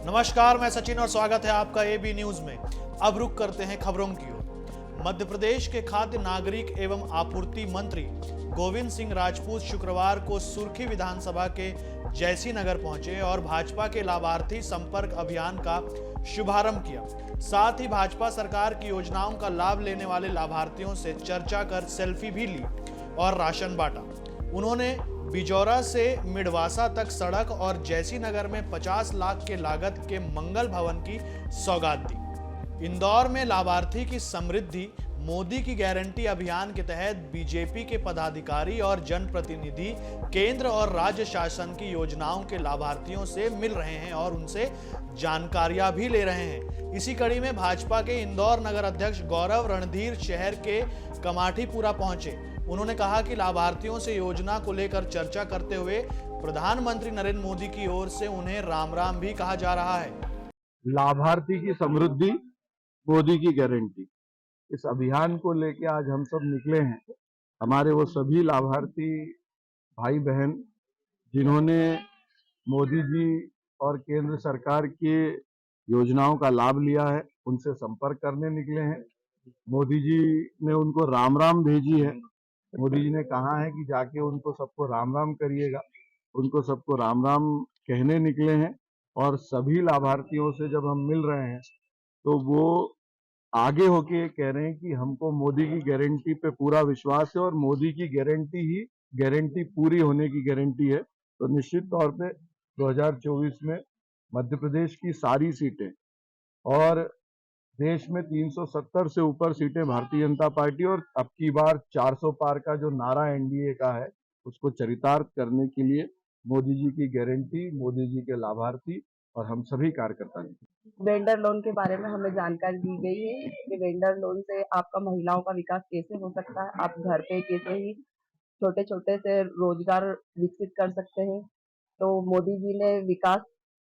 नमस्कार, मैं सचिन और स्वागत है आपका एबी न्यूज में। अब रुक करते हैं खबरों की ओर। मध्य प्रदेश के खाद्य नागरिक एवं आपूर्ति मंत्री गोविंद सिंह राजपूत शुक्रवार को सुर्खी विधानसभा के जैसी नगर पहुंचे और भाजपा के लाभार्थी संपर्क अभियान का शुभारंभ किया। साथ ही भाजपा सरकार की योजनाओं का लाभ लेने वाले लाभार्थियों से चर्चा कर सेल्फी भी ली और राशन बांटा। उन्होंने बिजौरा से मिडवासा तक सड़क और जैसी नगर में 50 लाख के लागत के मंगल भवन की सौगात दी। इंदौर में लाभार्थी की समृद्धि मोदी की गारंटी अभियान के तहत बीजेपी के पदाधिकारी और जनप्रतिनिधि केंद्र और राज्य शासन की योजनाओं के लाभार्थियों से मिल रहे हैं और उनसे जानकारियां भी ले रहे हैं। इसी कड़ी में भाजपा के इंदौर नगर अध्यक्ष गौरव रणधीर शहर के कमाठीपुरा पहुंचे। उन्होंने कहा कि लाभार्थियों से योजना को लेकर चर्चा करते हुए प्रधानमंत्री नरेंद्र मोदी की ओर से उन्हें राम राम भी कहा जा रहा है। लाभार्थी की समृद्धि मोदी की गारंटी, इस अभियान को लेकर आज हम सब निकले हैं। हमारे वो सभी लाभार्थी भाई बहन जिन्होंने मोदी जी और केंद्र सरकार की योजनाओं का लाभ लिया है, उनसे संपर्क करने निकले हैं। मोदी जी ने उनको राम राम भेजी है। मोदी जी ने कहा है कि जाके उनको सबको राम राम करिएगा। उनको सबको राम राम कहने निकले हैं और सभी लाभार्थियों से जब हम मिल रहे हैं तो वो आगे होके कह रहे हैं कि हमको मोदी की गारंटी पे पूरा विश्वास है और मोदी की गारंटी ही गारंटी पूरी होने की गारंटी है। तो निश्चित तौर पे 2024 में मध्य प्रदेश की सारी सीटें और देश में 370 से ऊपर सीटें भारतीय जनता पार्टी और अब की बार 400 पार का जो नारा एनडीए का है उसको चरितार्थ करने के लिए मोदी जी की गारंटी, मोदी जी के लाभार्थी और हम सभी कार्यकर्ता हैं। वेंडर लोन के बारे में हमें जानकारी दी गई है कि वेंडर लोन से आपका महिलाओं का विकास कैसे हो सकता है, आप घर पे कैसे ही छोटे छोटे से रोजगार विकसित कर सकते हैं। तो मोदी जी ने विकास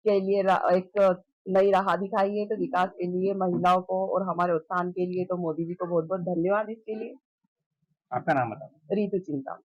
के लिए एक नई राह दिखाई है। तो विकास के लिए महिलाओं को और हमारे उत्थान के लिए तो मोदी जी को बहुत बहुत धन्यवाद। इसके लिए आपका नाम बताओ। रीतु चिंता।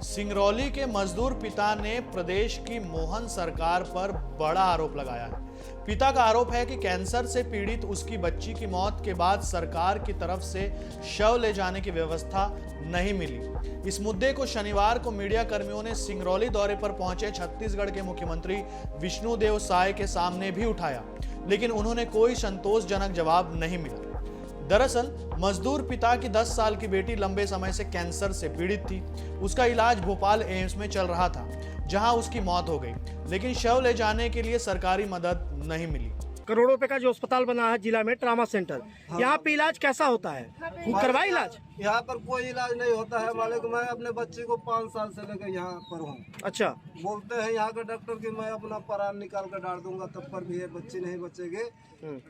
सिंगरौली के मजदूर पिता ने प्रदेश की मोहन सरकार पर बड़ा आरोप लगाया है। पिता का आरोप है कि कैंसर से पीड़ित उसकी बच्ची की मौत के बाद सरकार की तरफ से शव ले जाने की व्यवस्था नहीं मिली। इस मुद्दे को शनिवार को मीडिया कर्मियों ने सिंगरौली दौरे पर पहुंचे छत्तीसगढ़ के मुख्यमंत्री विष्णुदेव साय के सामने भी उठाया, लेकिन उन्होंने कोई संतोषजनक जवाब नहीं मिला। दरअसल मजदूर पिता की 10 साल की बेटी लंबे समय से कैंसर से पीड़ित थी। उसका इलाज भोपाल एम्स में चल रहा था, जहां उसकी मौत हो गई, लेकिन शव ले जाने के लिए सरकारी मदद नहीं मिली। करोड़ों रुपए का जो अस्पताल बना है जिला में, ट्रामा सेंटर, यहाँ पे इलाज कैसा होता है? करवा इलाज? यहाँ पर कोई इलाज नहीं होता है मालिक। मैं अपने बच्चे को 5 साल से लेकर यहाँ पर हूँ। अच्छा। बोलते हैं यहाँ का डॉक्टर कि मैं अपना प्राण निकाल कर डाल दूंगा, तब पर भी ये बच्चे नहीं बचेंगे।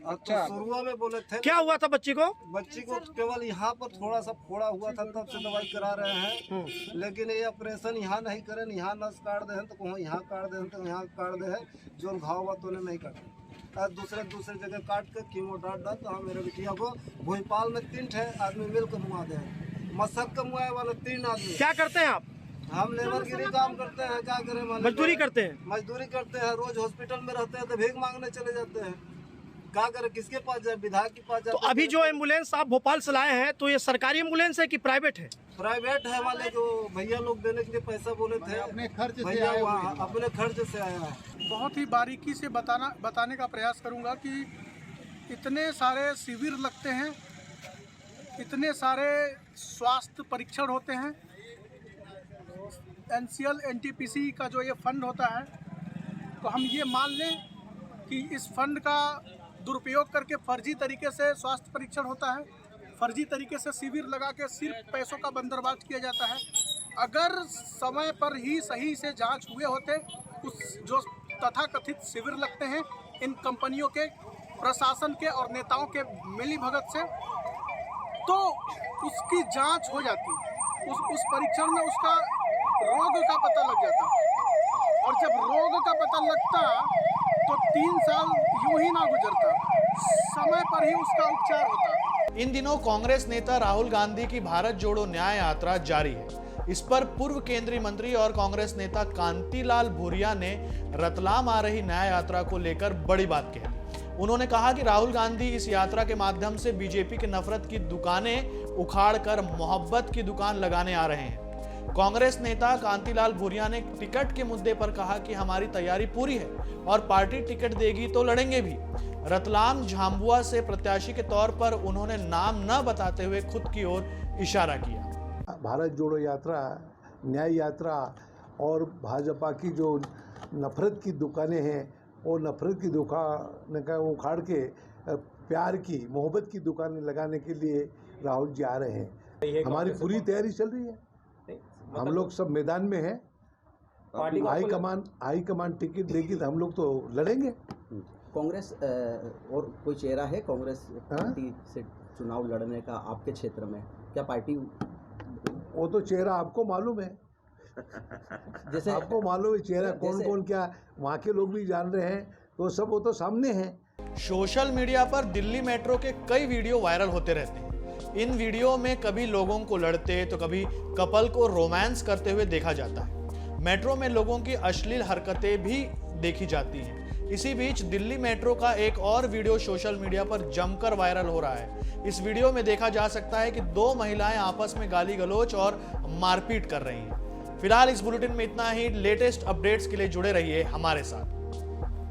अच्छा। शुरुआत में बोले थे। क्या हुआ था बच्ची को? बच्ची को केवल यहाँ पर थोड़ा सा फोड़ा हुआ था, तब से दवाई करा रहे हैं। लेकिन ये ऑपरेशन यहाँ नहीं करें, यहाँ नस काट दे तो कहूँ यहाँ काट दे तो यहाँ काट दे, जो घाव हुआ तो नहीं काटे। दूसरे जगह काट के कीमो डाल तो हम मेरे बिटिया को भोपाल में 3 आदमी मिलकर मुआ दे, मशक का मुआए वाले 3 आदमी। क्या करते हैं आप? हम लेबरगिरी काम करते हैं। क्या करें? मजदूरी करते हैं। मजदूरी करते हैं। रोज हॉस्पिटल में रहते हैं तो भीख मांगने चले जाते हैं। क्या करें? किसके पास जाए? विधायक के पास जाए। तो अभी जो एम्बुलेंस आप भोपाल से लाए हैं, तो ये सरकारी एम्बुलेंस है कि प्राइवेट है? प्राइवेट है वाले, जो भैया लोग देने के लिए पैसा बोले थे, अपने खर्च से आया है। अपने खर्च से आया है। बहुत ही बारीकी से बताने का प्रयास करूंगा कि इतने सारे शिविर लगते हैं, इतने सारे स्वास्थ्य परीक्षण होते हैं। NCL NTPC का जो ये फंड होता है, तो हम ये मान लें कि इस फंड का दुरुपयोग करके फर्जी तरीके से स्वास्थ्य परीक्षण होता है, फर्जी तरीके से शिविर लगा के सिर्फ पैसों का बंदरबाज किया जाता है। अगर समय पर ही सही से जांच हुए होते, उस जो तथाकथित शिविर लगते हैं इन कंपनियों के, प्रशासन के और नेताओं के मिली भगत से, तो उसकी जांच हो जाती। उस परीक्षण में उसका रोग का पता लग जाता, और जब रोग का पता लगता तो 3 साल यूं ही ना गुजरता, समय पर ही उसका उपचार होता। इन दिनों कांग्रेस नेता राहुल गांधी की भारत जोड़ो न्याय यात्रा जारी है। इस पर पूर्व केंद्रीय मंत्री और कांग्रेस नेता कांतिलाल भूरिया ने रतलाम आ रही न्याय यात्रा को लेकर बड़ी बात कही। उन्होंने कहा कि राहुल गांधी इस यात्रा के माध्यम से बीजेपी की नफरत की दुकानें उखाड़कर मोहब्बत की दुकान लगाने आ रहे हैं। कांग्रेस नेता कांतिलाल भूरिया ने टिकट के मुद्दे पर कहा कि हमारी तैयारी पूरी है और पार्टी टिकट देगी तो लड़ेंगे भी। रतलाम झांबुआ से प्रत्याशी के तौर पर उन्होंने नाम न बताते हुए खुद की ओर इशारा किया। भारत जोड़ो यात्रा, न्याय यात्रा और भाजपा की जो नफरत की दुकानें हैं वो नफरत की दुकान का उखाड़ के प्यार की, मोहब्बत की दुकानें लगाने के लिए राहुल जी आ रहे हैं। हमारी पूरी तैयारी चल रही है, हम लोग सब मैदान में हैं। हाईकमान टिकट देगी तो हम लोग तो लड़ेंगे। कांग्रेस और कोई चेहरा है कांग्रेस पार्टी से चुनाव लड़ने का आपके क्षेत्र में? क्या पार्टी? वो तो चेहरा आपको मालूम है, जैसे आपको मालूम है चेहरा कौन कौन, क्या वहाँ के लोग भी जान रहे हैं, तो सब वो तो सामने है। सोशल मीडिया पर दिल्ली मेट्रो के कई वीडियो वायरल होते रहते हैं। इन वीडियो में कभी लोगों को लड़ते तो कभी कपल को रोमांस करते हुए देखा जाता है। मेट्रो में लोगों की अश्लील हरकतें भी देखी जाती हैं। इसी बीच दिल्ली मेट्रो का एक और वीडियो सोशल मीडिया पर जमकर वायरल हो रहा है। इस वीडियो में देखा जा सकता है कि दो महिलाएं आपस में गाली गलौज और मारपीट कर रही हैं। फिलहाल इस बुलेटिन में इतना ही। लेटेस्ट अपडेट्स के लिए जुड़े रहिए हमारे साथ।